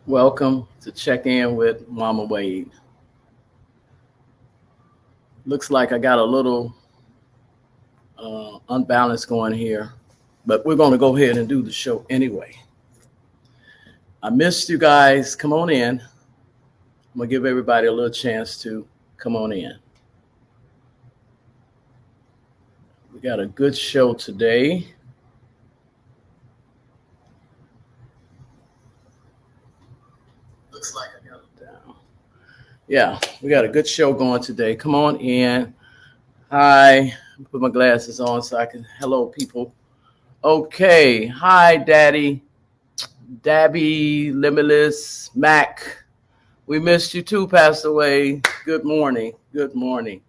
Welcome to Check In with Mama Wade. Looks like I got a little unbalance going here, but we're going to go ahead and do the show anyway. I missed you guys. Come on in. I'm going to give everybody a little chance to come on in. We got a good show today. Looks like I got it down. Yeah, we got a good show going today. Come on in. Hi. Put my glasses on so I can. Hello, people. Okay. Hi, Daddy. Dabby, Limitless, Mac. We missed you too, Pastor Wade. Good morning. Good morning.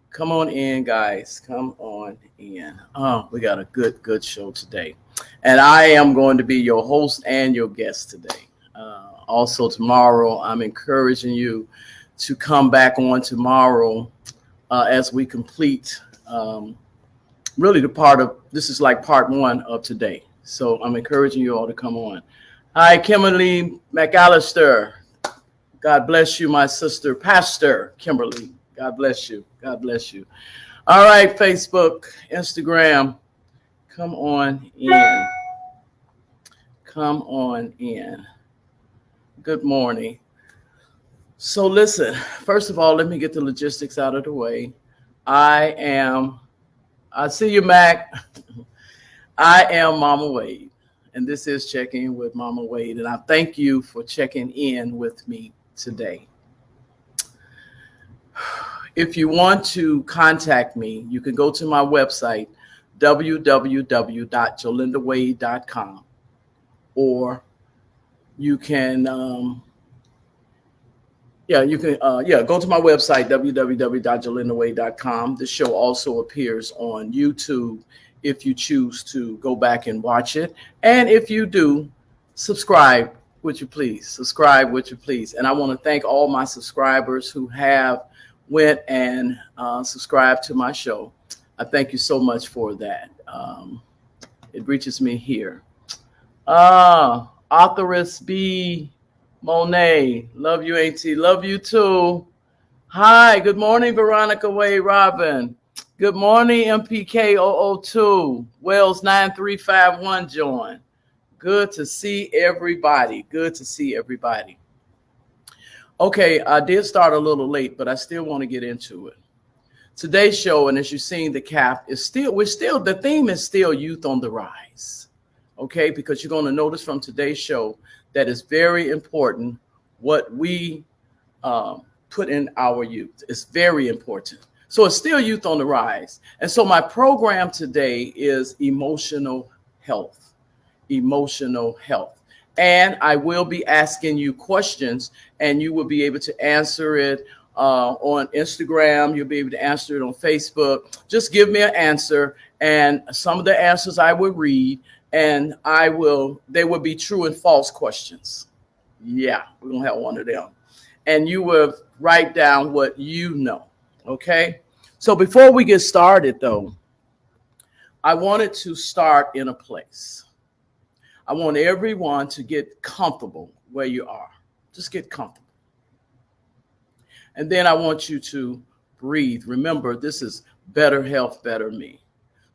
Come on in, guys. Come on in. Oh, we got a good show today. And I am going to be your host and your guest today. Also, tomorrow, I'm encouraging you to come back on tomorrow as we complete really the part of this is like part one of today. So I'm encouraging you all to come on. Hi, Kimberly McAllister. God bless you, my sister, Pastor Kimberly. God bless you. God bless you. All right, Facebook, Instagram, come on in. Come on in. Good morning. So listen, first of all, let me get the logistics out of the way. I see you, Mac. I am Mama Wade, and this is Checking with Mama Wade, and I thank you for checking in with me today. If you want to contact me, you can go to my website, www.jolindawade.com, or you can, go to my website, www.jolindawade.com. The show also appears on YouTube if you choose to go back and watch it. And if you do, subscribe, would you please? Subscribe, would you please? And I want to thank all my subscribers who have went and subscribed to my show. I thank you so much for that. It reaches me here. Authoress B. Monet, love you, Auntie. Love you too. Hi, good morning, Veronica Wade Robin. Good morning, MPK002. Wells 9351 join. Good to see everybody. Good to see everybody. Okay, I did start a little late, but I still want to get into it. Today's show, and as you've seen, the cap is the theme is still youth on the rise. Okay, because you're going to notice from today's show that it's very important what we put in our youth. It's very important. So it's still youth on the rise. And so my program today is emotional health. Emotional health. And I will be asking you questions, and you will be able to answer it on Instagram. You'll be able to answer it on Facebook. Just give me an answer, and some of the answers I will read, and they will be true and false questions. Yeah, we're going to have one of them. And you will write down what you know. Okay? So before we get started, though, I wanted to start in a place. I want everyone to get comfortable where you are. Just get comfortable. And then I want you to breathe. Remember, this is better health, better me.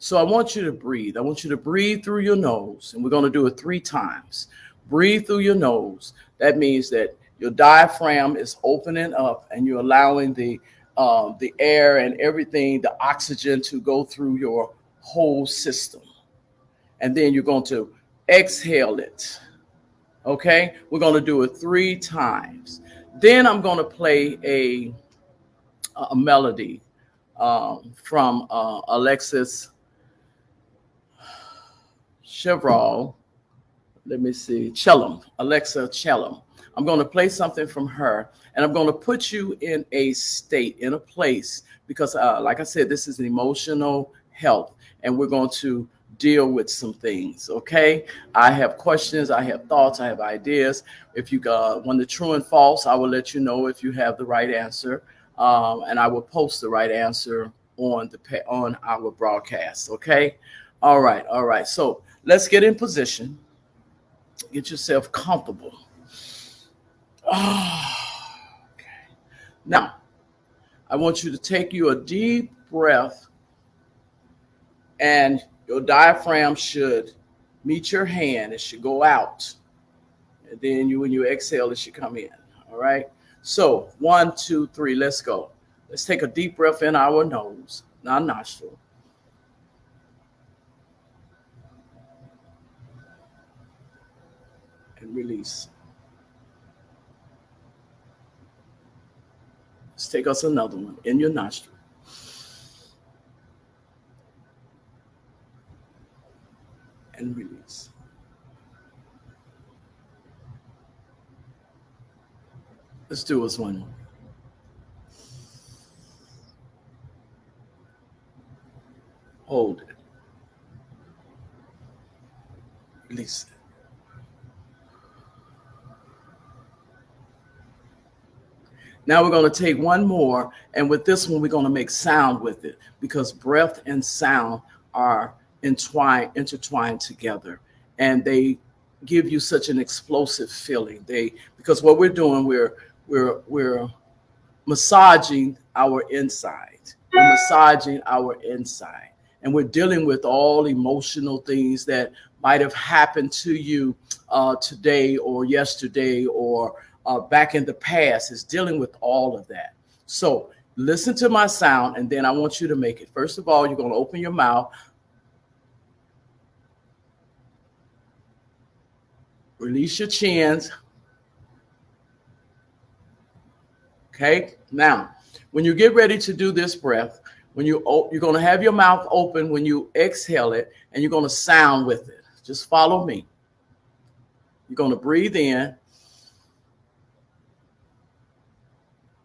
So I want you to breathe. I want you to breathe through your nose, and we're going to do it 3 times. Breathe through your nose. That means that your diaphragm is opening up, and you're allowing the air and everything, the oxygen, to go through your whole system. And then you're going to exhale it. Okay, we're going to do it 3 times. Then I'm going to play a melody from Alexis Chevral. Let me see, Chellam, Alexa Chellam. I'm going to play something from her, and I'm going to put you in a state, in a place, because like I said, this is emotional health, and we're going to deal with some things. Okay, I have questions, I have thoughts, I have ideas. If you when the true and false, I will let you know if you have the right answer, and I will post the right answer on our broadcast. Okay, all right. So let's get in position. Get yourself comfortable. Okay. Now, I want you to take you a deep breath, and your diaphragm should meet your hand. It should go out. And then when you exhale, it should come in. All right. So 1, 2, 3, let's go. Let's take a deep breath in our nose, not nostril. And release. Let's take us another one in your nostril. And release. Let's do us one more. Hold it. Release it. Now we're going to take one more, and with this one, we're going to make sound with it, because breath and sound are intertwined together, and they give you such an explosive feeling. Because what we're doing, we're massaging our inside. We're massaging our inside, and we're dealing with all emotional things that might have happened to you today or yesterday or back in the past. Is dealing with all of that. So listen to my sound, and then I want you to make it. First of all, you're going to open your mouth. Release your chins. Okay. Now, when you get ready to do this breath, you're going to have your mouth open when you exhale it, and you're going to sound with it. Just follow me. You're going to breathe in.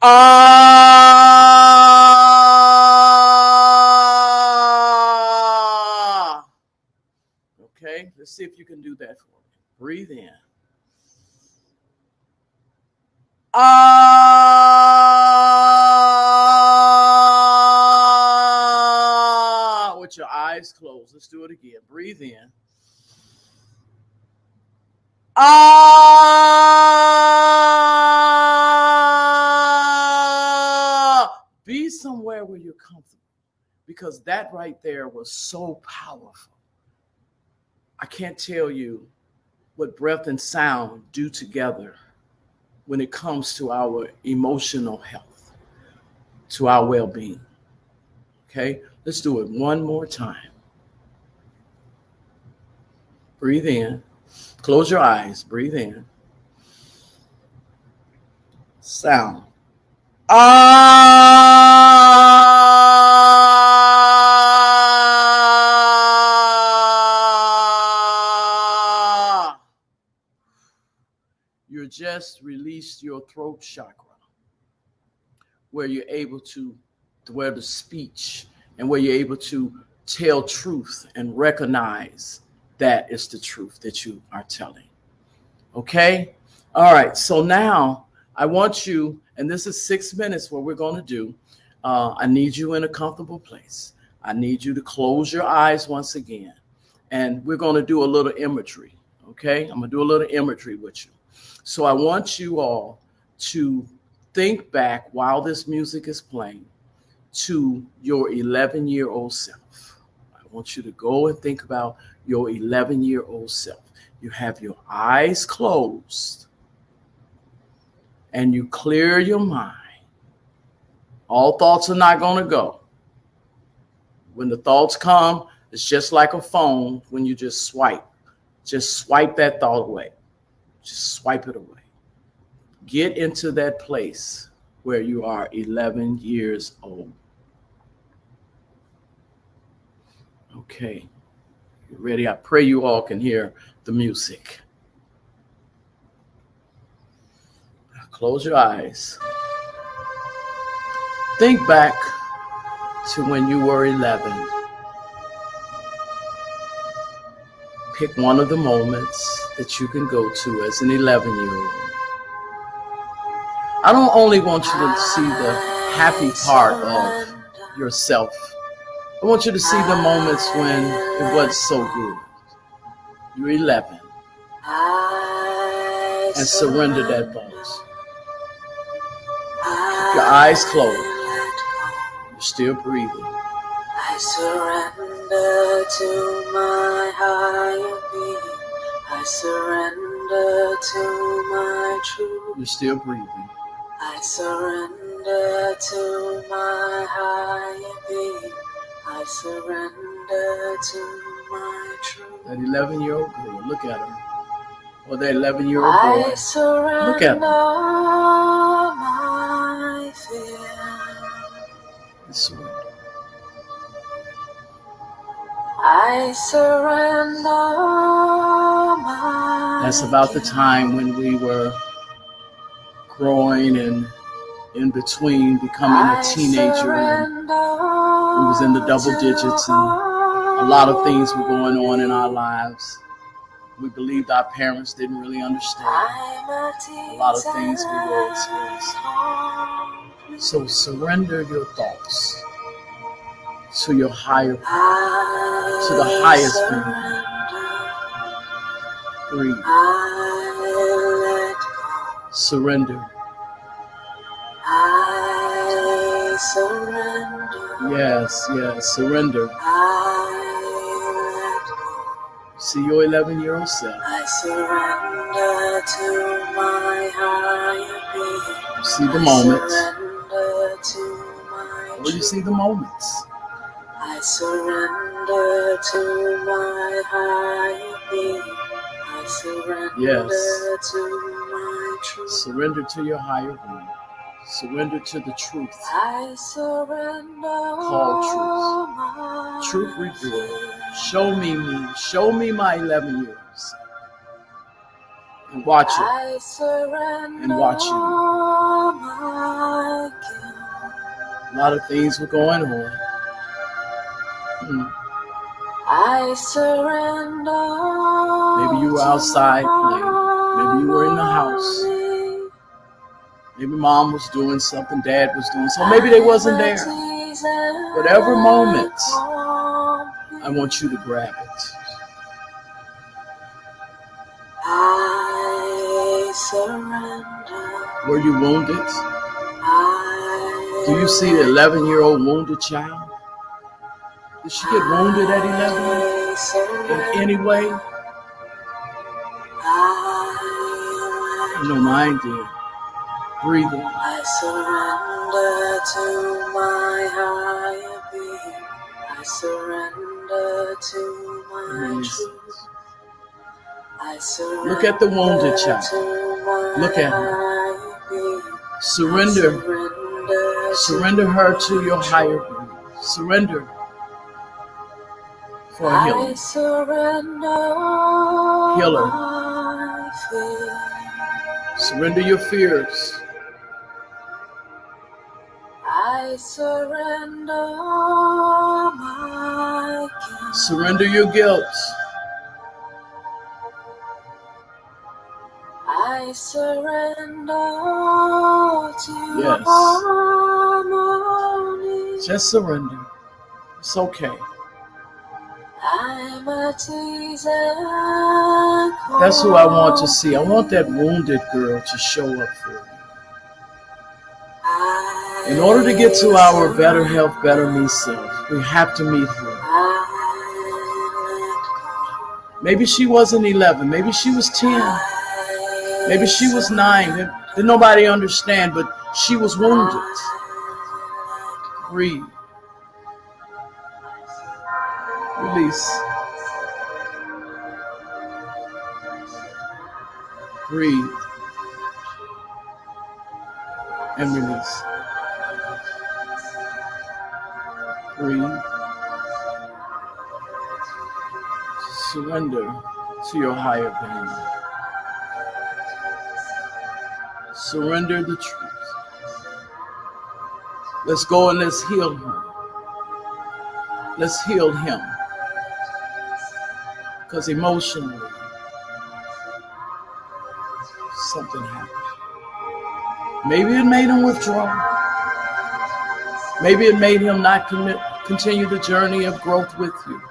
Ah. Okay, let's see if you can do that for me. Breathe in. Ah. With your eyes closed. Let's do it again. Breathe in. Ah. Be somewhere where you're comfortable, because that right there was so powerful. I can't tell you what breath and sound do together when it comes to our emotional health, to our well-being. Okay, let's do it one more time. Breathe in. Close your eyes. Breathe in. Sound. Ah. You just released your throat chakra, where you're able to, where the speech, and where you're able to tell truth and recognize that is the truth that you are telling. Okay? All right. So now I want you, and this is 6 minutes what we're going to do. I need you in a comfortable place. I need you to close your eyes once again. And we're going to do a little imagery. Okay? I'm going to do a little imagery with you. So I want you all to think back while this music is playing to your 11-year-old self. I want you to go and think about your 11-year-old self. You have your eyes closed and you clear your mind. All thoughts are not going to go. When the thoughts come, it's just like a phone when you just swipe. Just swipe that thought away. Just swipe it away. Get into that place where you are 11 years old. Okay. You ready? I pray you all can hear the music. Close your eyes. Think back to when you were 11. Pick one of the moments that you can go to as an 11-year-old. I don't only want you to see the happy part of yourself. I want you to see the moments when it was so good. You're 11. And surrender that thought. Your eyes closed. You're still breathing. I surrender to my higher being. I surrender to my truth. You're still breathing. I surrender to my higher being. I surrender to my truth. That 11-year-old girl, look at her. Or that 11-year-old boy. I surrender look at them. my fear. Surrender. I surrender my That's about the time when we were growing and in between becoming a teenager, and we was in the double digits, and a lot of things were going on in our lives. We believed our parents didn't really understand a lot of things we were experiencing. So surrender your thoughts to your higher power, to the highest being. Breathe. Surrender. I surrender. Yes, surrender. See your 11-year-old self. I surrender to my higher being. See the moments. Surrender to my Where you see the moments. I surrender to my higher being. I surrender to my truth. Surrender to your higher being. Surrender to the truth. I surrender. Called truth. Truth revealed. Show me me. Show me my 11 years. And watch it. I surrender. And watch you. A lot of things were going on. I surrender. Maybe you were outside playing. Maybe you were in the house. Maybe mom was doing something, dad was doing something. Maybe they wasn't there. Whatever moment, I want you to grab it. I surrender. Were you wounded? Do you see the 11-year-old wounded child? Did she get wounded at 11 in any way? No, mine did. Breathing. I surrender to my higher being. I surrender to my truth. I surrender. Look at the wounded child. Look at her. Surrender. Surrender her to your higher being. Surrender for healing. I surrender. Heal her. Surrender your fears. I surrender my guilt. Surrender your guilt. I surrender to harmony. Just surrender. It's okay. I'm a teaser. That's who I want to see. I want that wounded girl to show up for you. In order to get to our better health, better me self, we have to meet her. Maybe she wasn't 11. Maybe she was 10. Maybe she was 9. Did nobody understand, but she was wounded. Breathe. Release. Breathe. And release. Breathe. Surrender to your higher being. Surrender the truth. Let's go and let's heal her. Let's heal him. Because emotionally, something happened. Maybe it made him withdraw. Maybe it made him not continue the journey of growth with you.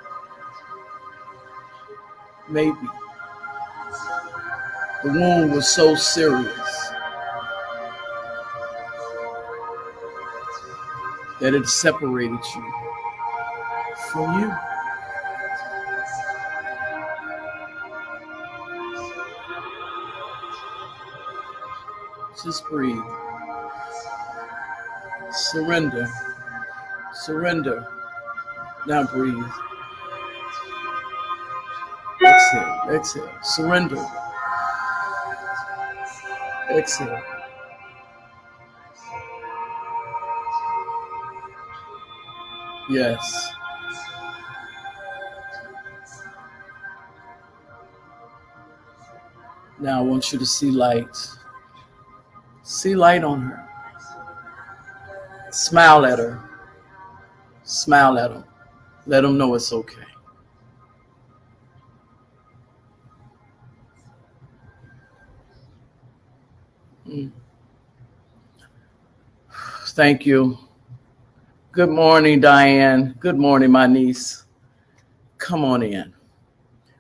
Maybe. The wound was so serious. that it separated you from you. Just breathe. Surrender. Surrender. Now breathe. Exhale. Exhale. Surrender. Exhale. Yes. Now I want you to see light. See light on her. Smile at her. Smile at him. Let him know it's okay. Thank you. Good morning, Diane. Good morning, my niece. Come on in.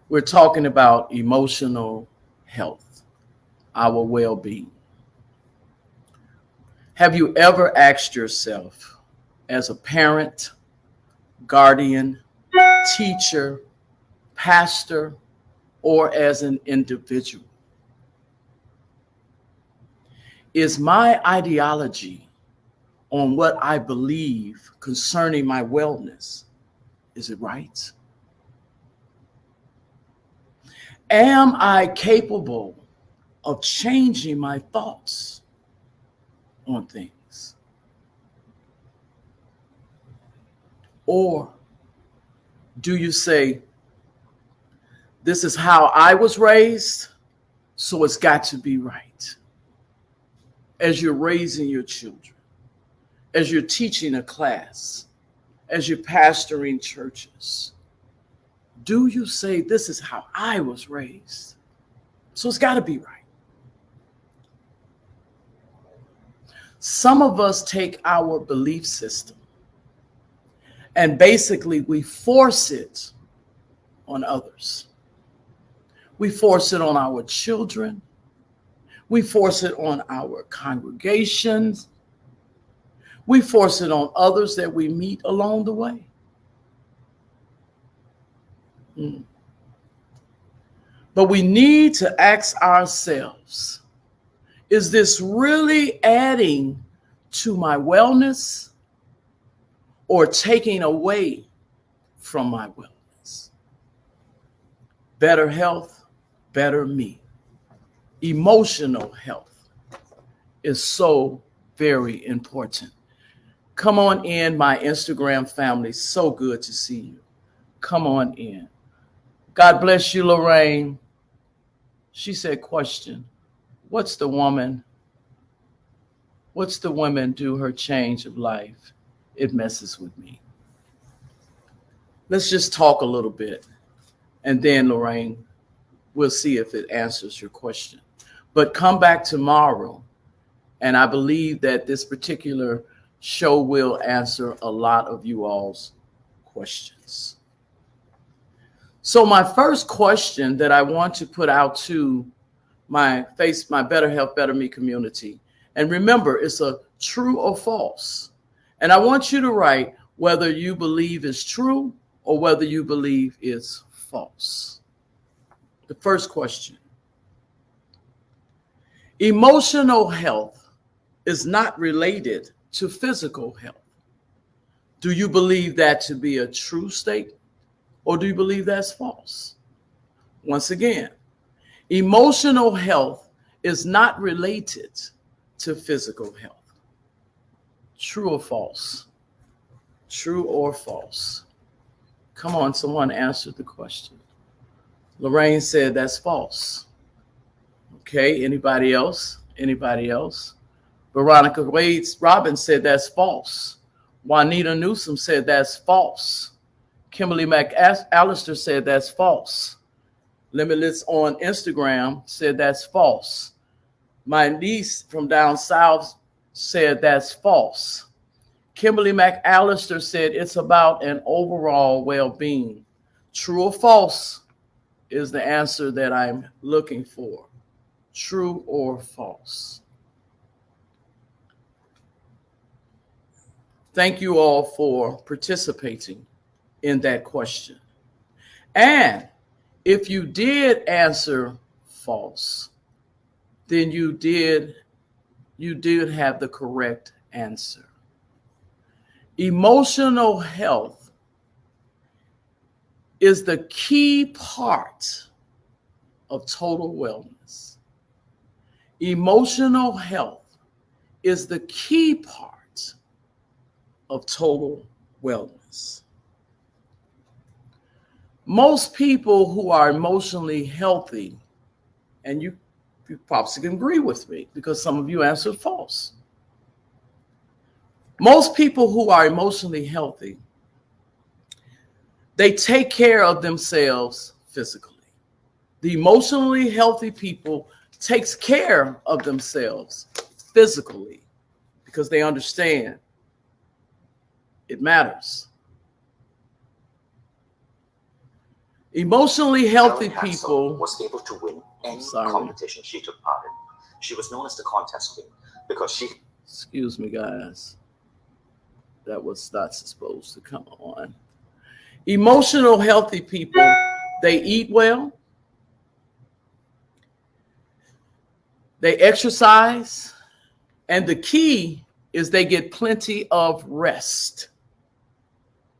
We're talking about emotional health, our well-being. Have you ever asked yourself, as a parent, guardian, teacher, pastor, or as an individual, is my ideology on what I believe concerning my wellness, is it right? Am I capable of changing my thoughts on things? Or do you say, this is how I was raised, so it's got to be right? As you're raising your children, as you're teaching a class, as you're pastoring churches, do you say, this is how I was raised, so it's got to be right? Some of us take our belief system and basically we force it on others. We force it on our children. We force it on our congregations. We force it on others that we meet along the way. But we need to ask ourselves, is this really adding to my wellness or taking away from my wellness? Better health, better me. Emotional health is so very important. Come on in, my Instagram family. So good to see you. Come on in. God bless you, Lorraine. She said, question, what's the woman do her change of life? It messes with me. Let's just talk a little bit. And then, Lorraine, we'll see if it answers your question. But come back tomorrow. And I believe that this particular show will answer a lot of you all's questions. So my first question that I want to put out to my Better Health, Better Me community, and remember, it's a true or false. And I want you to write whether you believe it's true or whether you believe it's false. The first question: emotional health is not related to physical health. Do you believe that to be a true statement? Or do you believe that's false? Once again, emotional health is not related to physical health. True or false? True or false? Come on, someone answered the question. Lorraine said that's false. Okay, anybody else? Anybody else? Veronica Wade-Robbins said that's false. Juanita Newsom said that's false. Kimberly McAllister said that's false. Limitless on Instagram said that's false. My niece from down south said that's false. Kimberly McAllister said it's about an overall well-being. True or false is the answer that I'm looking for. True or false? Thank you all for participating in that question. And if you did answer false, then you did have the correct answer. Emotional health is the key part of total wellness. Emotional health is the key part of total wellness. Most people who are emotionally healthy, and you probably can agree with me because some of you answered false. Most people who are emotionally healthy, they take care of themselves physically. The emotionally healthy people takes care of themselves physically because they understand it matters. Emotionally healthy people was able to win any competition she took part in. She was known as the contest queen because she... Excuse me, guys. That was not supposed to come on. Emotional healthy people, they eat well, they exercise, and the key is they get plenty of rest.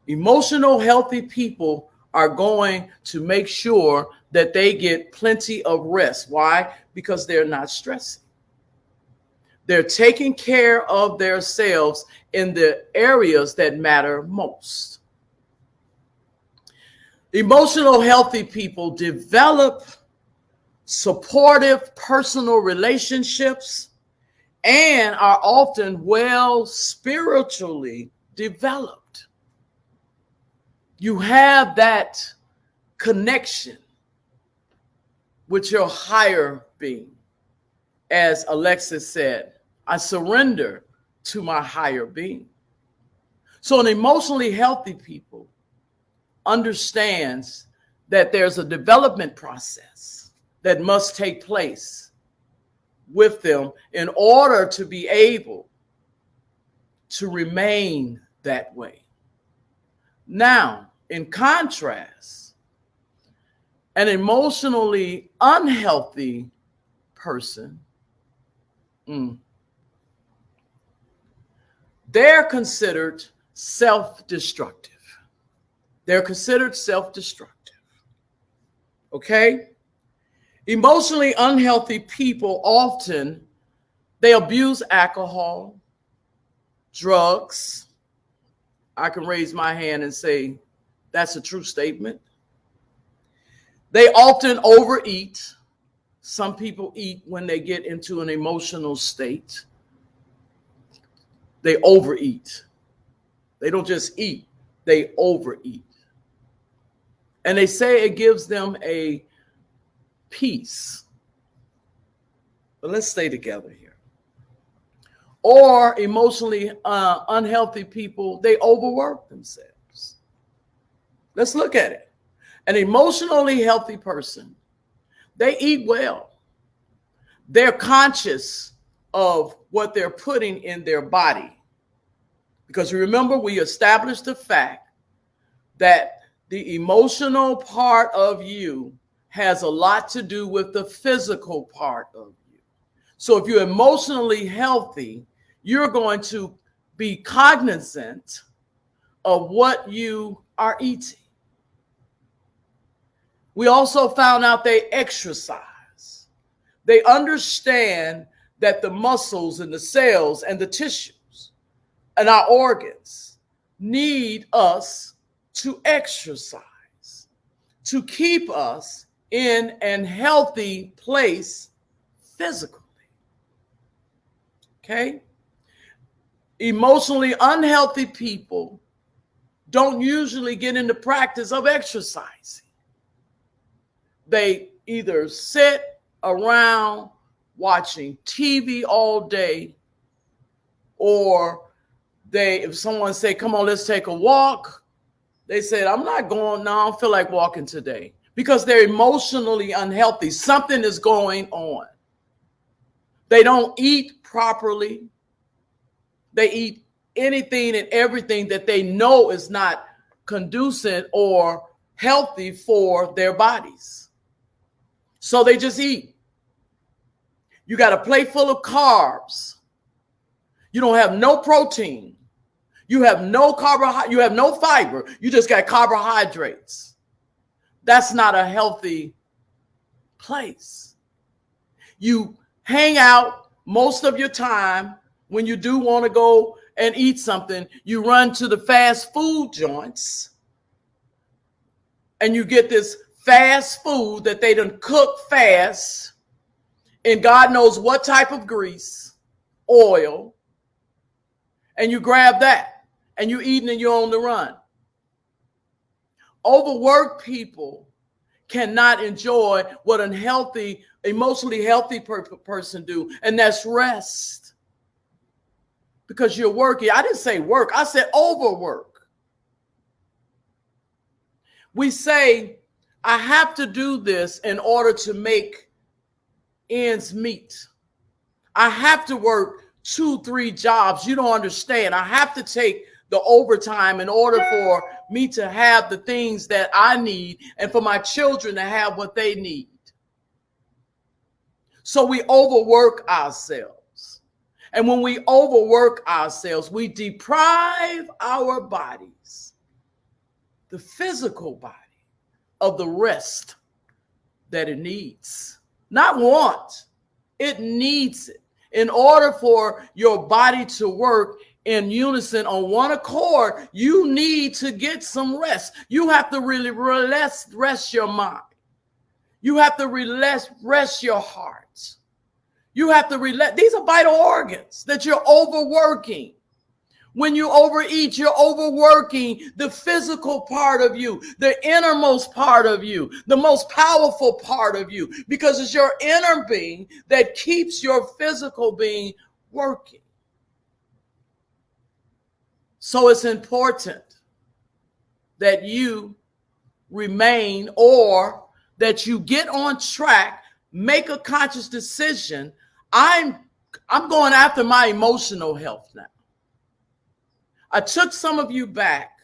Emotional healthy people are going to make sure that they get plenty of rest. Why? Because they're not stressing. They're taking care of themselves in the areas that matter most. Emotional healthy people develop supportive personal relationships and are often well spiritually developed. You have that connection with your higher being. As Alexis said, I surrender to my higher being. So an emotionally healthy people understands that there's a development process that must take place with them in order to be able to remain that way. Now, in contrast, an emotionally unhealthy person, they're considered self-destructive. They're considered self-destructive. Okay? Emotionally unhealthy people often, they abuse alcohol, drugs. I can raise my hand and say that's a true statement. They often overeat. Some people eat when they get into an emotional state. They overeat. They don't just eat, they overeat. And they say it gives them a peace. But let's stay together here. Or emotionally unhealthy people, they overwork themselves. Let's look at it. An emotionally healthy person, they eat well. They're conscious of what they're putting in their body. Because remember, we established the fact that the emotional part of you has a lot to do with the physical part of you. So if you're emotionally healthy, you're going to be cognizant of what you are eating. We also found out they exercise. They understand that the muscles and the cells and the tissues and our organs need us to exercise, to keep us in an healthy place physically. Okay? Emotionally unhealthy people don't usually get in the practice of exercising. They either sit around watching TV all day, or if someone say, come on, let's take a walk, they said, I'm not going, no, I don't feel like walking today, because they're emotionally unhealthy. Something is going on. They don't eat properly. They eat anything and everything that they know is not conducive or healthy for their bodies. So they just eat. You got a plate full of carbs. You don't have no protein. You have no carbohydrate. You have no fiber. You just got carbohydrates. That's not a healthy place. You hang out most of your time. When you do want to go and eat something, you run to the fast food joints and you get this fast food that they done cook fast in God knows what type of grease, oil, and you grab that and you're eating and you're on the run. Overworked people cannot enjoy what an healthy, emotionally healthy person do, and that's rest. Because you're working. I didn't say work. I said overwork. We say, I have to do this in order to make ends meet. I have to work 2-3 jobs. You don't understand. I have to take the overtime in order for me to have the things that I need and for my children to have what they need. So we overwork ourselves. And when we overwork ourselves, we deprive our bodies, the physical body, of the rest that it needs. Not want, it needs it. In order for your body to work in unison on one accord, you need to get some rest. You have to really rest your mind. You have to rest your heart. You have to these are vital organs that you're overworking. When you overeat, you're overworking the physical part of you, the innermost part of you, the most powerful part of you, because it's your inner being that keeps your physical being working. So it's important that you remain, or that you get on track, make a conscious decision. I'm going after my emotional health now. I took some of you back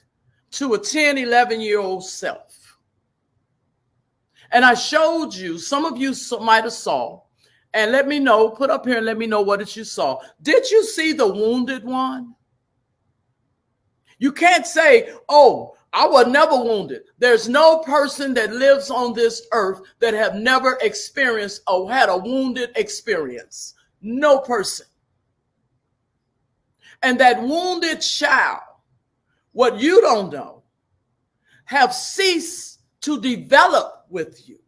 to a 10, 11-year-old self. And I showed you, some of you might have saw, and let me know, put up here and let me know what you saw. Did you see the wounded one? You can't say, oh, I was never wounded. There's no person that lives on this earth that have never experienced or had a wounded experience. No person. And that wounded child, what you don't know, have ceased to develop with you.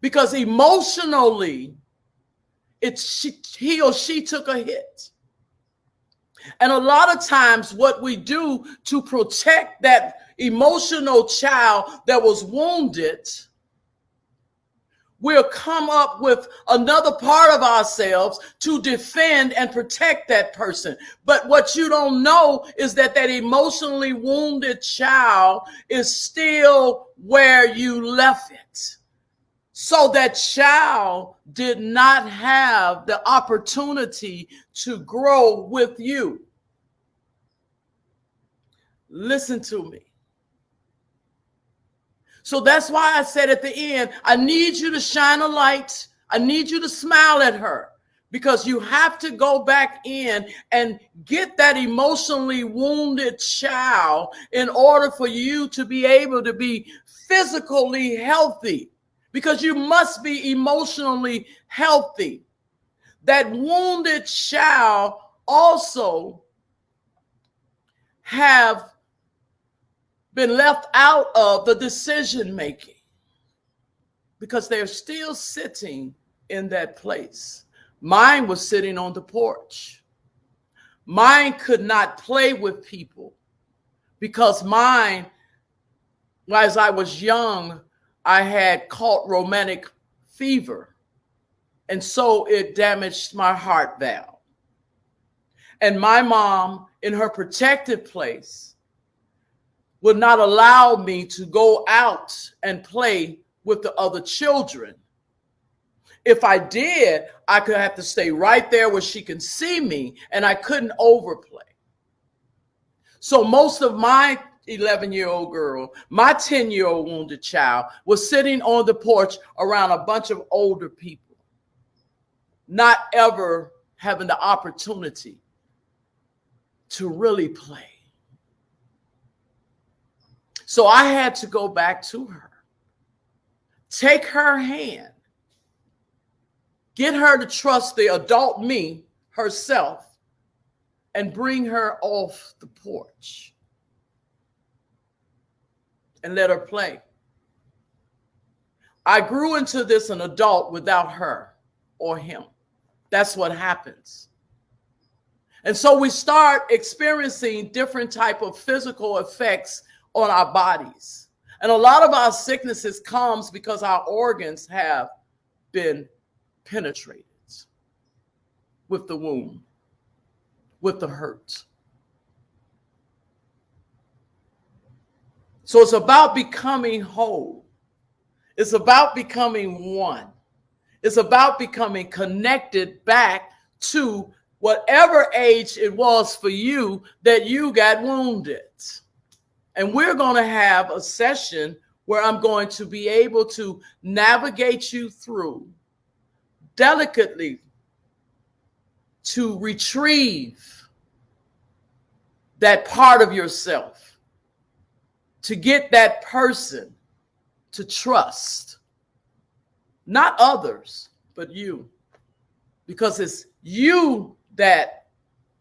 Because emotionally, he or she took a hit. And a lot of times what we do to protect that emotional child that was wounded, we'll come up with another part of ourselves to defend and protect that person. But what you don't know is that that emotionally wounded child is still where you left it. So that child did not have the opportunity to grow with you. Listen to me. So that's why I said at the end, I need you to shine a light. I need you to smile at her, because you have to go back in and get that emotionally wounded child in order for you to be able to be physically healthy, because you must be emotionally healthy. That wounded child also have been left out of the decision making, because they're still sitting in that place. Mine was sitting on the porch. Mine could not play with people because mine, as I was young, I had caught romantic fever. And so it damaged my heart valve. And my mom, in her protective place, would not allow me to go out and play with the other children. If I did, I could have to stay right there where she can see me, and I couldn't overplay. So most of my 11-year-old girl, my 10-year-old wounded child was sitting on the porch around a bunch of older people, not ever having the opportunity to really play. So I had to go back to her, take her hand, get her to trust the adult me herself, and bring her off the porch and let her play. I grew into this an adult without her or him. That's what happens. And so we start experiencing different type of physical effects on our bodies. And a lot of our sicknesses comes because our organs have been penetrated with the wound, with the hurt. So it's about becoming whole. It's about becoming one. It's about becoming connected back to whatever age it was for you that you got wounded. And we're going to have a session where I'm going to be able to navigate you through delicately to retrieve that part of yourself, to get that person to trust, not others, but you, because it's you that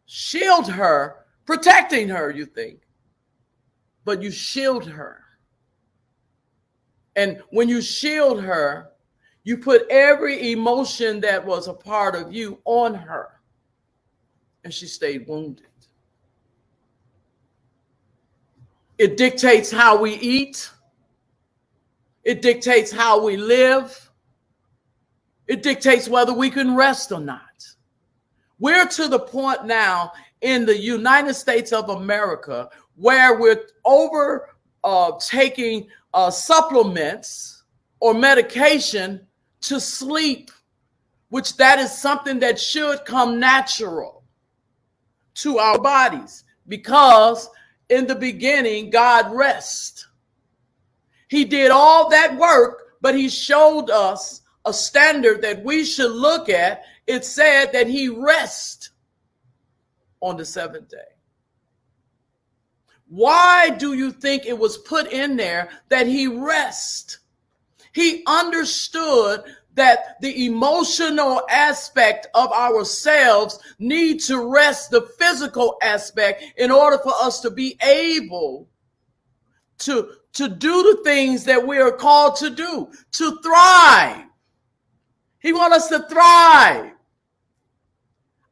shield her, protecting her, you think, but you shield her. And when you shield her, you put every emotion that was a part of you on her, and she stayed wounded. It dictates how we eat. It dictates how we live. It dictates whether we can rest or not. We're to the point now in the United States of America where we're taking supplements or medication to sleep, which that is something that should come natural to our bodies, because in the beginning, God rests. He did all that work, but he showed us a standard that we should look at. It said that he rests on the seventh day. Why do you think it was put in there that he rests? He understood that the emotional aspect of ourselves need to rest the physical aspect in order for us to be able to do the things that we are called to do, to thrive. He wants us to thrive.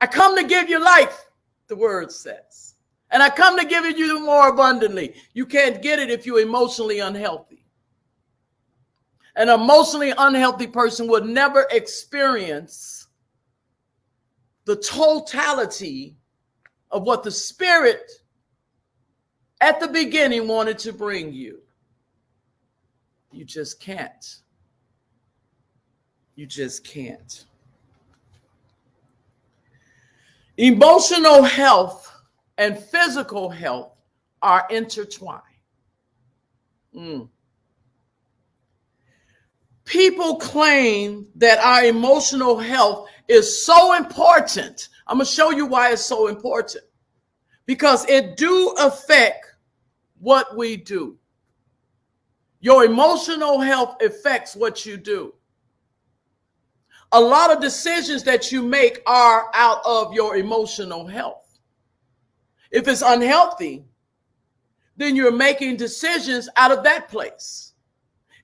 I come to give you life, the word says. And I come to give it you more abundantly. You can't get it if you're emotionally unhealthy. An emotionally unhealthy person would never experience the totality of what the Spirit at the beginning wanted to bring you. You just can't. You just can't. Emotional health and physical health are intertwined. People claim that our emotional health is so important. I'm going to show you why it's so important. Because it do affect what we do. Your emotional health affects what you do. A lot of decisions that you make are out of your emotional health. If it's unhealthy, then you're making decisions out of that place.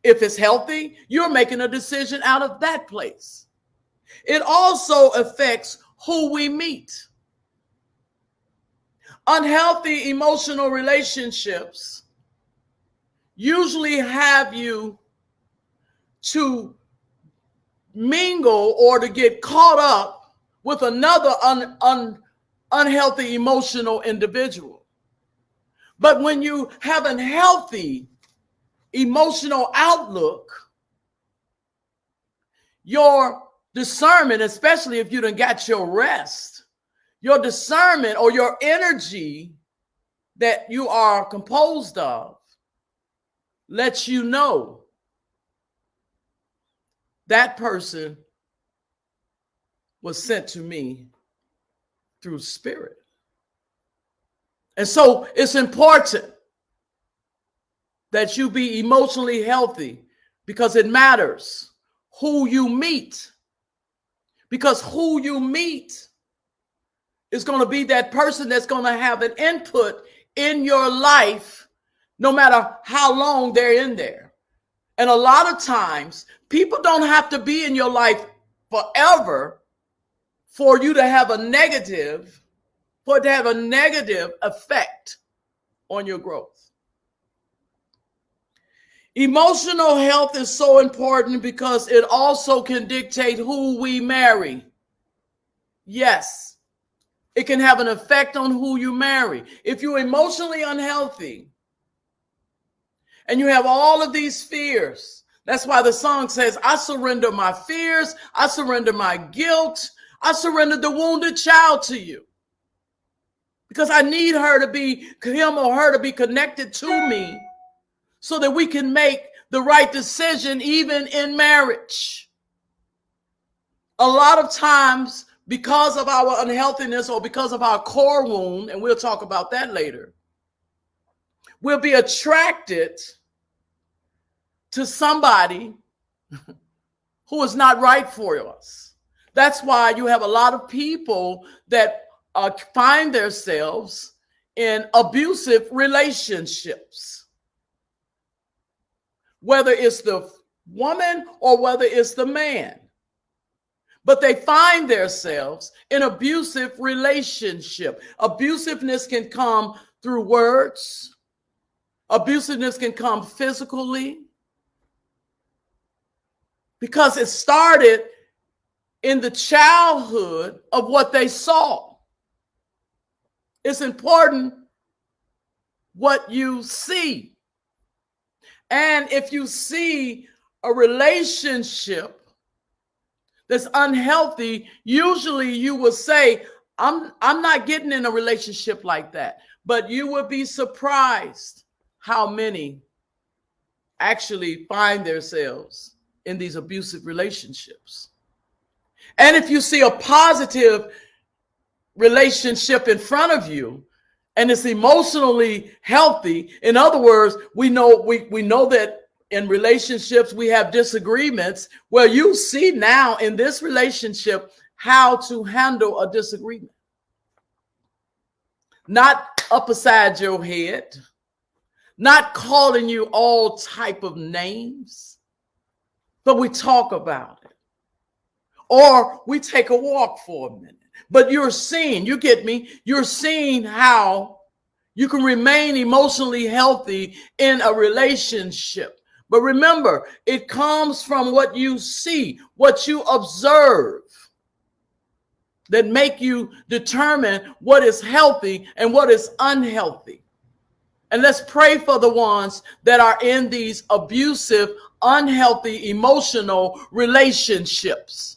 If it's healthy, you're making a decision out of that place. It also affects who we meet. Unhealthy emotional relationships usually have you to mingle or to get caught up with another unhealthy emotional individual. But when you have a healthy emotional outlook, your discernment, especially if you done got your rest, your discernment or your energy that you are composed of lets you know that person was sent to me through spirit. And so it's important that you be emotionally healthy, because it matters who you meet. Because who you meet is going to be that person that's going to have an input in your life, no matter how long they're in there. And a lot of times, people don't have to be in your life forever for you to have a negative, for it to have a negative effect on your growth. Emotional health is so important because it also can dictate who we marry. Yes, it can have an effect on who you marry. If you're emotionally unhealthy and you have all of these fears, that's why the song says, I surrender my fears, I surrender my guilt, I surrender the wounded child to you. Because I need her to be, him or her to be connected to me so that we can make the right decision even in marriage. A lot of times, because of our unhealthiness or because of our core wound, and we'll talk about that later, we'll be attracted to somebody who is not right for us. That's why you have a lot of people that find themselves in abusive relationships, whether it's the woman or whether it's the man. But they find themselves in abusive relationship. Abusiveness can come through words. Abusiveness can come physically, because it started in the childhood of what they saw. It's important what you see. And if you see a relationship that's unhealthy, usually you will say, I'm not getting in a relationship like that. But you would be surprised how many actually find themselves in these abusive relationships. And if you see a positive relationship in front of you and it's emotionally healthy, in other words, we know that in relationships we have disagreements. Well, you see now in this relationship how to handle a disagreement. Not up beside your head, not calling you all type of names, but we talk about it. Or we take a walk for a minute. But you're seeing, you get me? You're seeing how you can remain emotionally healthy in a relationship. But remember, it comes from what you see, what you observe, that make you determine what is healthy and what is unhealthy. And let's pray for the ones that are in these abusive, unhealthy, emotional relationships.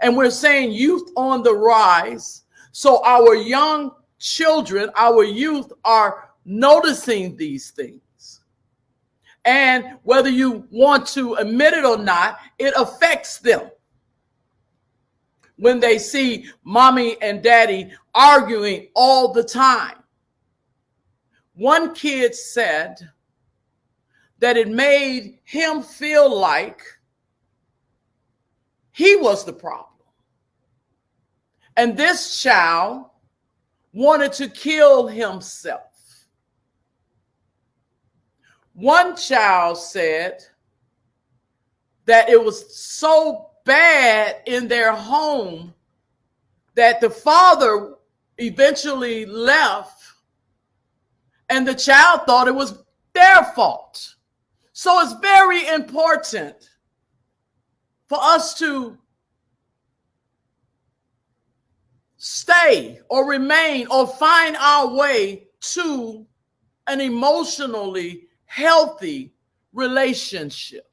And we're saying youth on the rise. So our young children, our youth are noticing these things. And whether you want to admit it or not, it affects them. When they see mommy and daddy arguing all the time. One kid said that it made him feel like he was the problem. And this child wanted to kill himself. One child said that it was so bad in their home that the father eventually left and the child thought it was their fault. So it's very important for us to stay or remain or find our way to an emotionally healthy relationship.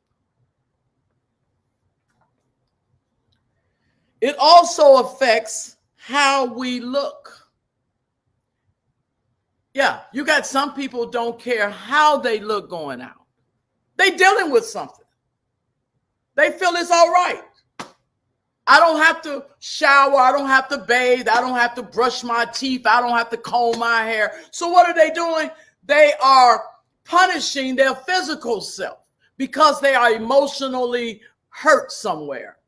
It also affects how we look. Yeah, you got some people don't care how they look going out. They dealing with something. They feel it's all right. I don't have to shower. I don't have to bathe. I don't have to brush my teeth. I don't have to comb my hair. So what are they doing? They are punishing their physical self because they are emotionally hurt somewhere.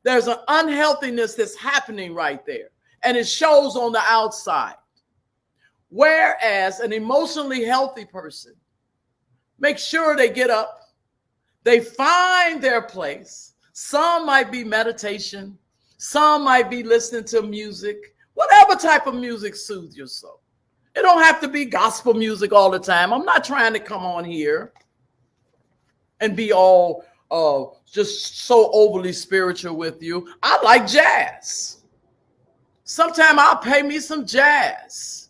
There's an unhealthiness that's happening right there, and it shows on the outside. Whereas an emotionally healthy person makes sure they get up, they find their place. Some might be meditation, some might be listening to music, whatever type of music soothes your soul. It don't have to be gospel music all the time. I'm not trying to come on here and be all just so overly spiritual with you. I like jazz. Sometimes I'll pay me some jazz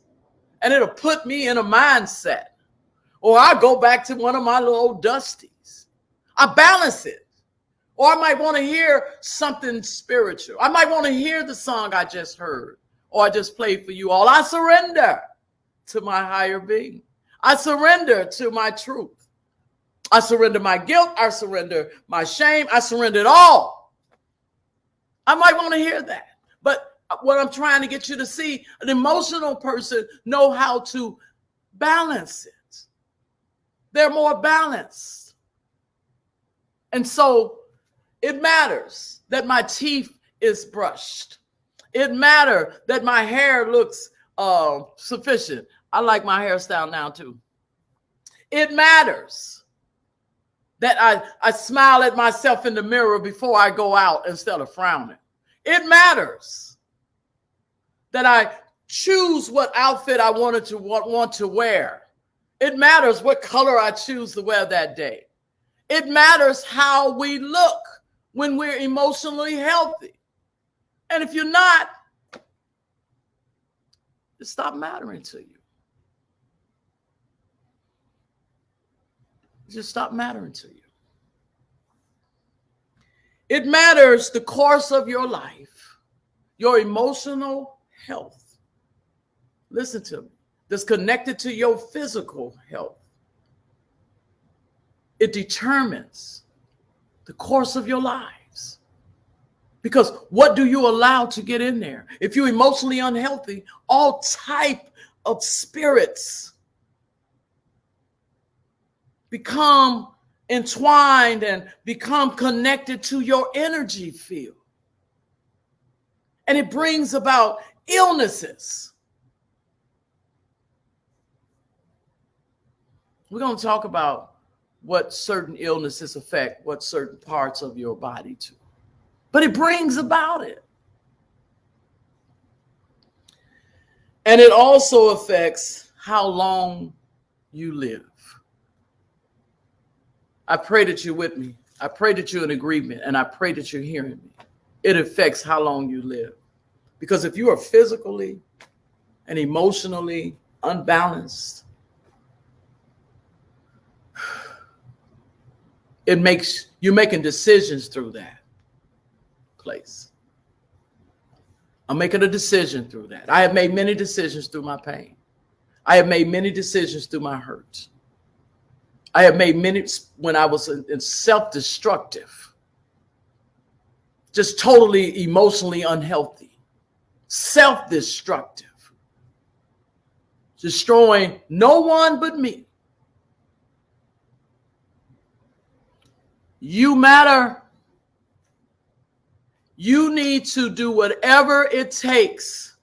and it'll put me in a mindset. Or I'll go back to one of my little old dusties. I balance it. Or I might want to hear something spiritual. I might want to hear the song I just heard or I just played for you all. I surrender to my higher being. I surrender to my truth. I surrender my guilt. I surrender my shame. I surrender it all. I might want to hear that. But what I'm trying to get you to see, an emotional person know how to balance it. They're more balanced. And so it matters that my teeth is brushed. It matters that my hair looks sufficient. I like my hairstyle now too. It matters that I smile at myself in the mirror before I go out instead of frowning. It matters that I choose what outfit I want to wear. It matters what color I choose to wear that day. It matters how we look when we're emotionally healthy. And if you're not, it stops mattering to you. It just stops mattering to you. It matters the course of your life, your emotional health. Listen to me. That's connected to your physical health. It determines the course of your lives. Because what do you allow to get in there? If you're emotionally unhealthy, all type of spirits become entwined and become connected to your energy field. And it brings about illnesses. We're going to talk about what certain illnesses affect what certain parts of your body do. But it brings about it. And it also affects how long you live. I pray that you're with me. I pray that you're in agreement, and I pray that you're hearing me. It affects how long you live. Because if you are physically and emotionally unbalanced, it makes you making decisions through that place. I'm making a decision through that. I have made many decisions through my pain. I have made many decisions through my hurt. I have made many when I was in self-destructive, just totally emotionally unhealthy, self-destructive, destroying no one but me. You matter. You need to do whatever it takes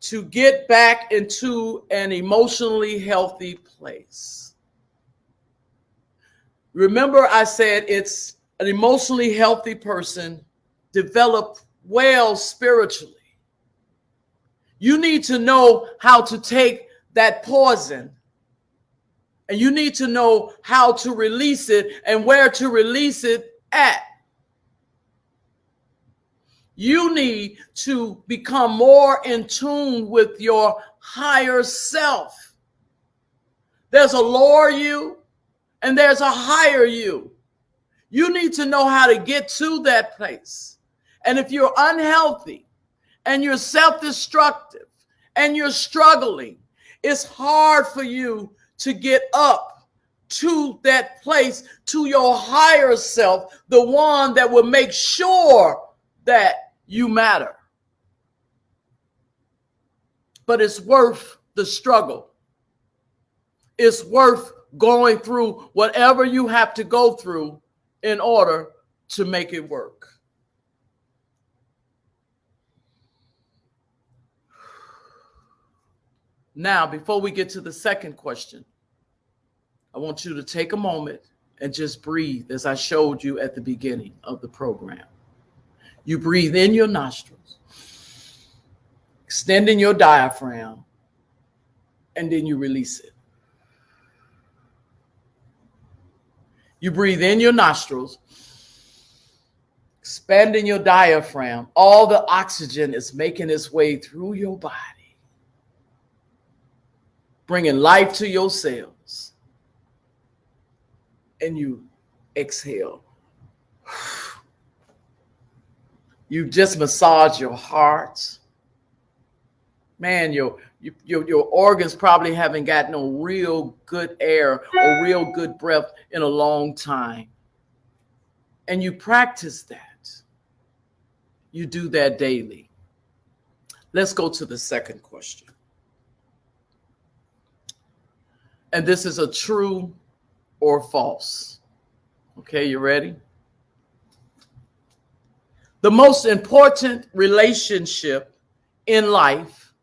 to get back into an emotionally healthy place. Remember, I said it's an emotionally healthy person developed well spiritually. You need to know how to take that poison, and you need to know how to release it and where to release it at. You need to become more in tune with your higher self. There's a lower you and there's a higher you. You need to know how to get to that place. And if you're unhealthy and you're self-destructive and you're struggling, It's hard for you to get up to that place, to your higher self, the one that will make sure that you matter. But it's worth the struggle. It's worth going through whatever you have to go through in order to make it work. Now, before we get to the second question, I want you to take a moment and just breathe as I showed you at the beginning of the program. You breathe in your nostrils, extending your diaphragm, and then you release it. You breathe in your nostrils, expanding your diaphragm. All the oxygen is making its way through your body, bringing life to your cells. And you exhale. You just massage your heart. Man, your organs probably haven't got no real good air or real good breath in a long time. And you practice that. You do that daily. Let's go to the second question. And this is a true or false. Okay, you ready? The most important relationship in life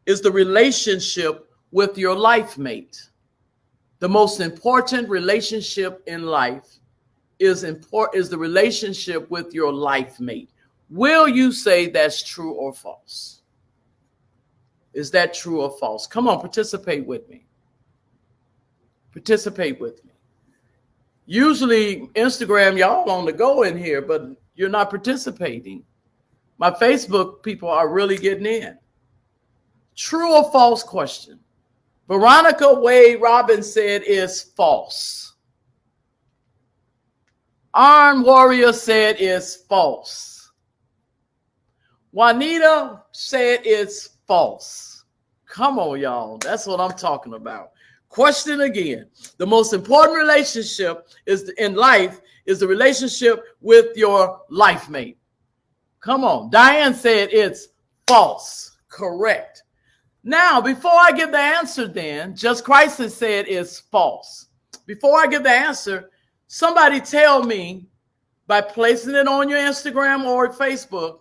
is the relationship with your life mate. The most important relationship in life is the relationship with your life mate. Will you say that's true or false? Is that true or false? Come on, participate with me. Participate with me. Usually Instagram, y'all on the go in here, but you're not participating. My Facebook people are really getting in. True or false question. Veronica Wade Robin said is false. Iron Warrior said is false. Juanita said it's false. Come on, y'all. That's what I'm talking about. Question again. The most important relationship in life is the relationship with your life mate. Come on. Diane said it's false. Correct. Now, before I give the answer then, Just Christ has said it's false. Before I give the answer, somebody tell me by placing it on your Instagram or Facebook,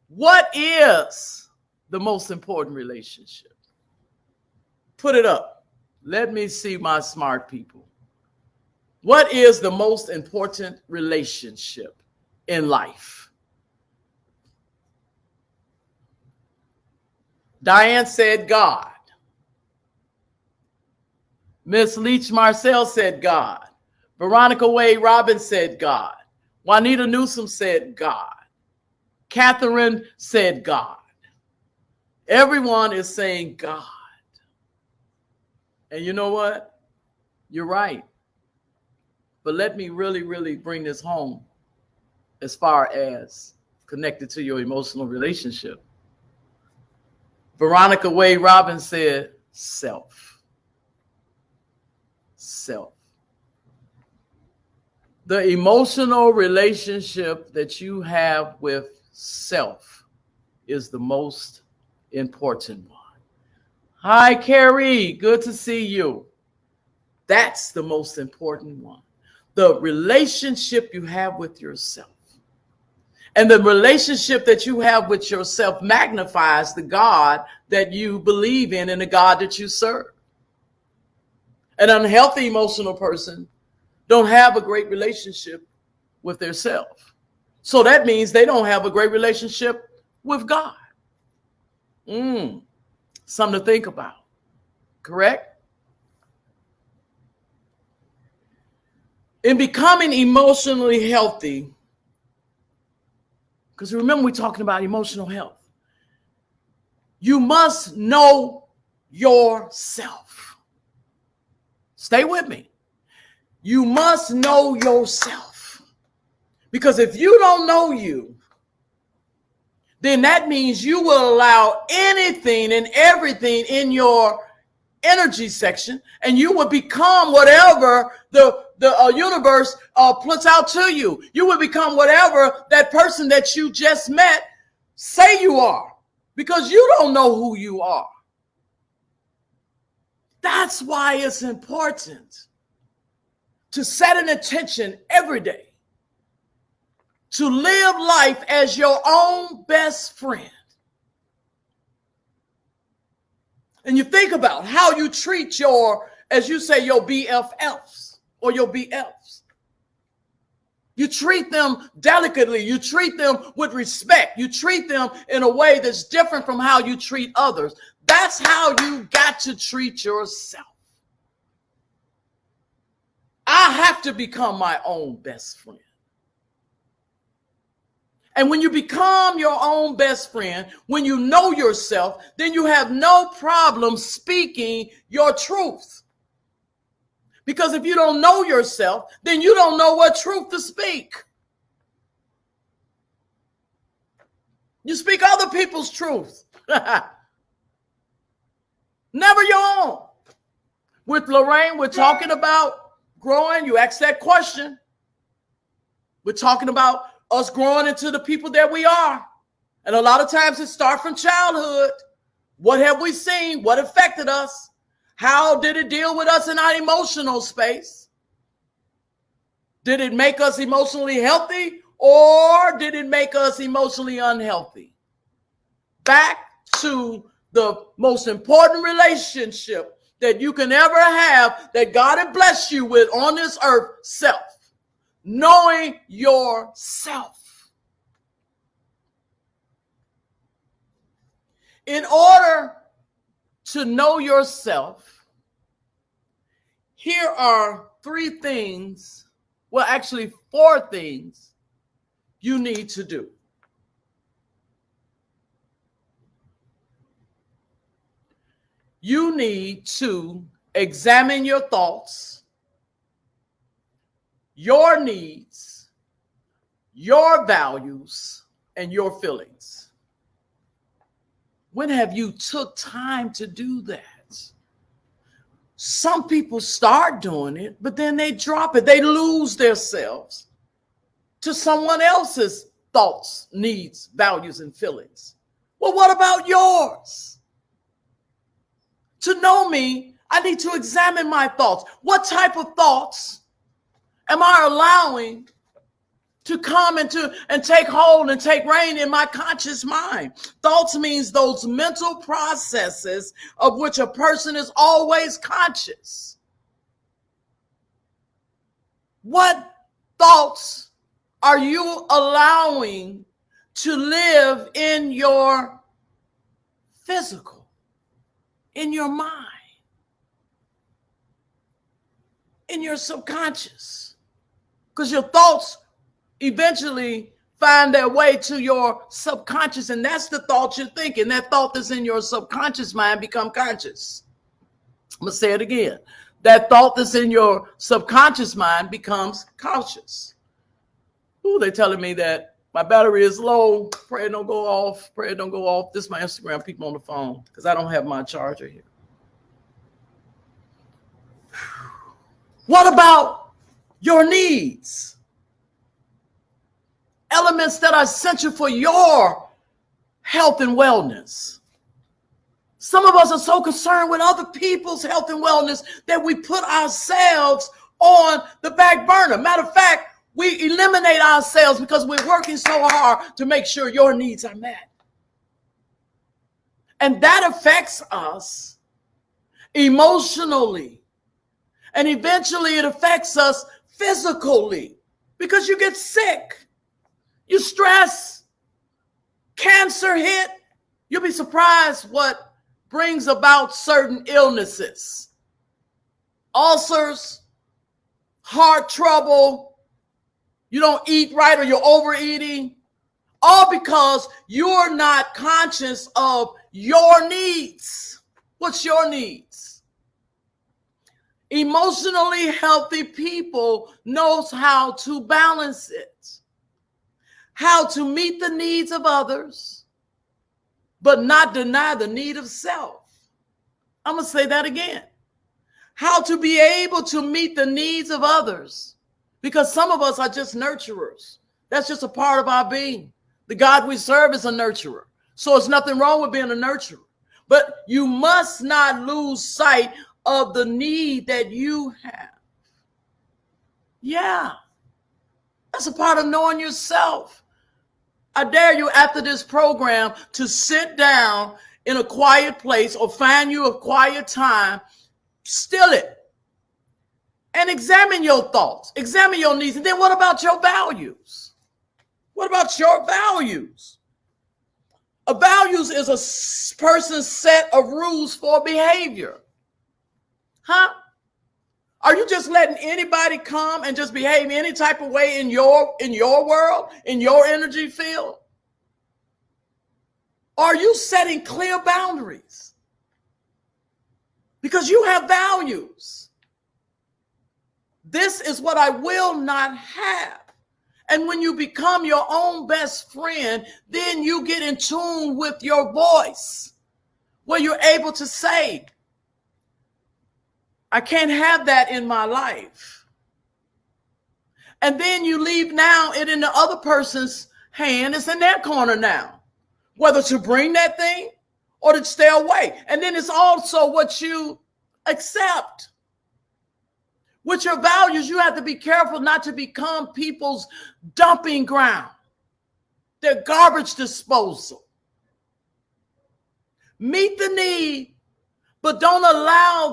what is the most important relationship? Put it up. Let me see my smart people. What is the most important relationship in life? Diane said God. Miss Leach Marcel said God. Veronica Wade Robin said God. Juanita Newsom said God. Catherine said God. Everyone is saying God. And you know what? You're right. But let me really bring this home as far as connected to your emotional relationship. Veronica Wade Robin said self. Self. The emotional relationship that you have with self is the most important one. Hi, Carrie. Good to see you. That's the most important one. The relationship you have with yourself. And the relationship that you have with yourself magnifies the God that you believe in and the God that you serve. An unhealthy emotional person don't have a great relationship with their self. So that means they don't have a great relationship with God. Something to think about. Correct? In becoming emotionally healthy, because remember we're talking about emotional health, you must know yourself. Stay with me. You must know yourself. Because if you don't know you, then that means you will allow anything and everything in your energy section, and you would become whatever the universe puts out to you. You would become whatever that person that you just met say you are, because you don't know who you are. That's why it's important to set an intention every day to live life as your own best friend. And you think about how you treat your, as you say, your BFFs or your BFs. You treat them delicately. You treat them with respect. You treat them in a way that's different from how you treat others. That's how you got to treat yourself. I have to become my own best friend. And when you become your own best friend, when you know yourself, then you have no problem speaking your truth. Because if you don't know yourself, then you don't know what truth to speak. You speak other people's truth. Never your own. With Lorraine, we're talking about growing. You asked that question. We're talking about us growing into the people that we are. And a lot of times it starts from childhood. What have we seen? What affected us? How did it deal with us in our emotional space? Did it make us emotionally healthy, or did it make us emotionally unhealthy? Back to the most important relationship that you can ever have, that God has blessed you with on this earth, self. Knowing yourself. In order to know yourself, here are 3 things, well, actually 4 things you need to do. You need to examine your thoughts, your needs, your values, and your feelings. When have you took time to do that? Some people start doing it, but then they drop it. They lose themselves to someone else's thoughts, needs, values, and feelings. Well, what about yours? To know me, I need to examine my thoughts. What type of thoughts am I allowing to come into and take hold and take reign in my conscious mind? Thoughts means those mental processes of which a person is always conscious. What thoughts are you allowing to live in your physical, in your mind, in your subconscious? Because your thoughts eventually find their way to your subconscious, and that's the thought you're thinking. That thought that's in your subconscious mind become conscious. I'm going to say it again. That thought that's in your subconscious mind becomes conscious. Ooh, they're telling me that my battery is low. Pray it don't go off. Pray it don't go off. This is my Instagram people on the phone because I don't have my charger here. What about your needs? Elements that are essential for your health and wellness. Some of us are so concerned with other people's health and wellness that we put ourselves on the back burner. Matter of fact, we eliminate ourselves because we're working so hard to make sure your needs are met. And that affects us emotionally. And eventually it affects us physically because you get sick. You stress, cancer hit. You'll be surprised what brings about certain illnesses. Ulcers, heart trouble, you don't eat right or you're overeating. All because you're not conscious of your needs. What's your needs? Emotionally healthy people knows how to balance it. How to meet the needs of others, but not deny the need of self. I'm going to say that again. How to be able to meet the needs of others. Because some of us are just nurturers. That's just a part of our being. The God we serve is a nurturer. So it's nothing wrong with being a nurturer. But you must not lose sight of the need that you have. Yeah. That's a part of knowing yourself. I dare you after this program to sit down in a quiet place or find you a quiet time, still it, and examine your thoughts, examine your needs. And then what about your values? What about your values? A values is a person's set of rules for behavior. Huh? Are you just letting anybody come and just behave any type of way in your world, in your energy field? Are you setting clear boundaries? Because you have values. This is what I will not have. And when you become your own best friend, then you get in tune with your voice, where you're able to say, I can't have that in my life. And then you leave now it in the other person's hand. It's in their corner now, whether to bring that thing or to stay away. And then it's also what you accept. With your values, you have to be careful not to become people's dumping ground, their garbage disposal. Meet the need, but don't allow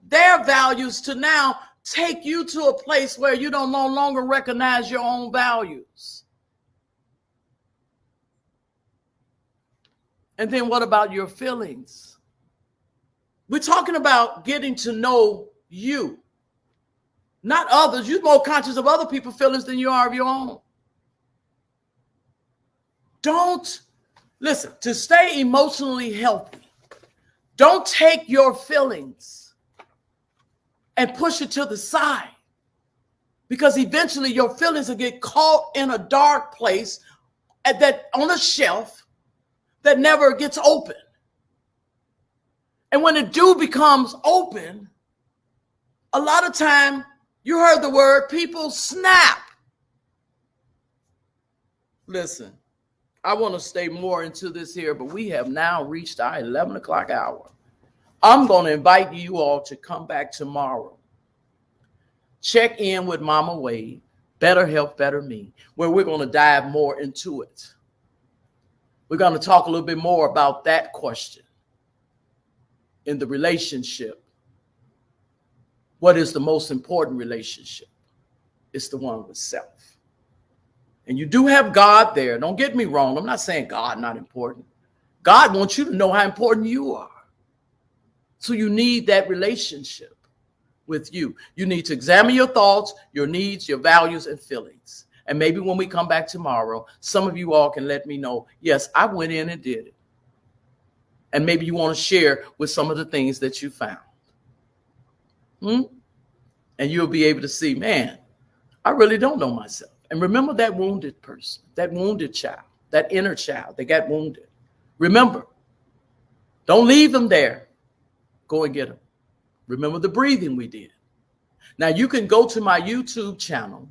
their values to now take you to a place where you don't no longer recognize your own values. And then what about your feelings? We're talking about getting to know you, not others. You're more conscious of other people's feelings than you are of your own. To stay emotionally healthy, don't take your feelings and push it to the side, because eventually your feelings will get caught in a dark place on a shelf that never gets open. And when it becomes open, a lot of time, you heard the word, people snap. Listen, I want to stay more into this here, but we have now reached our 11 o'clock hour. I'm going to invite you all to come back tomorrow. Check in with Mama Wade, Better Health, Better Me, where we're going to dive more into it. We're going to talk a little bit more about that question. In the relationship, what is the most important relationship? It's the one with self. And you do have God there. Don't get me wrong. I'm not saying God not important. God wants you to know how important you are. So you need that relationship with you. You need to examine your thoughts, your needs, your values, and feelings. And maybe when we come back tomorrow, some of you all can let me know, yes, I went in and did it. And maybe you want to share with some of the things that you found. And you'll be able to see, man, I really don't know myself. And remember that wounded person, that wounded child, that inner child that got wounded. Remember, don't leave them there. Go and get them. Remember the breathing we did. Now you can go to my YouTube channel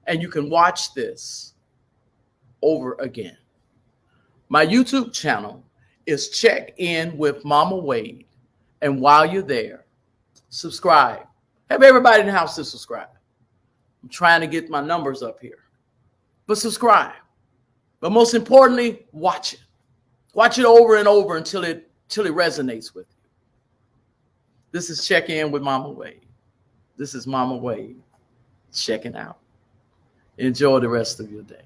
and you can watch this over again. My YouTube channel is Check In with Mama Wade. And while you're there, subscribe. Have everybody in the house to subscribe. I'm trying to get my numbers up here. But subscribe. But most importantly, watch it. Watch it over and over until it resonates with you. This is Check In with Mama Wade. This is Mama Wade checking out. Enjoy the rest of your day.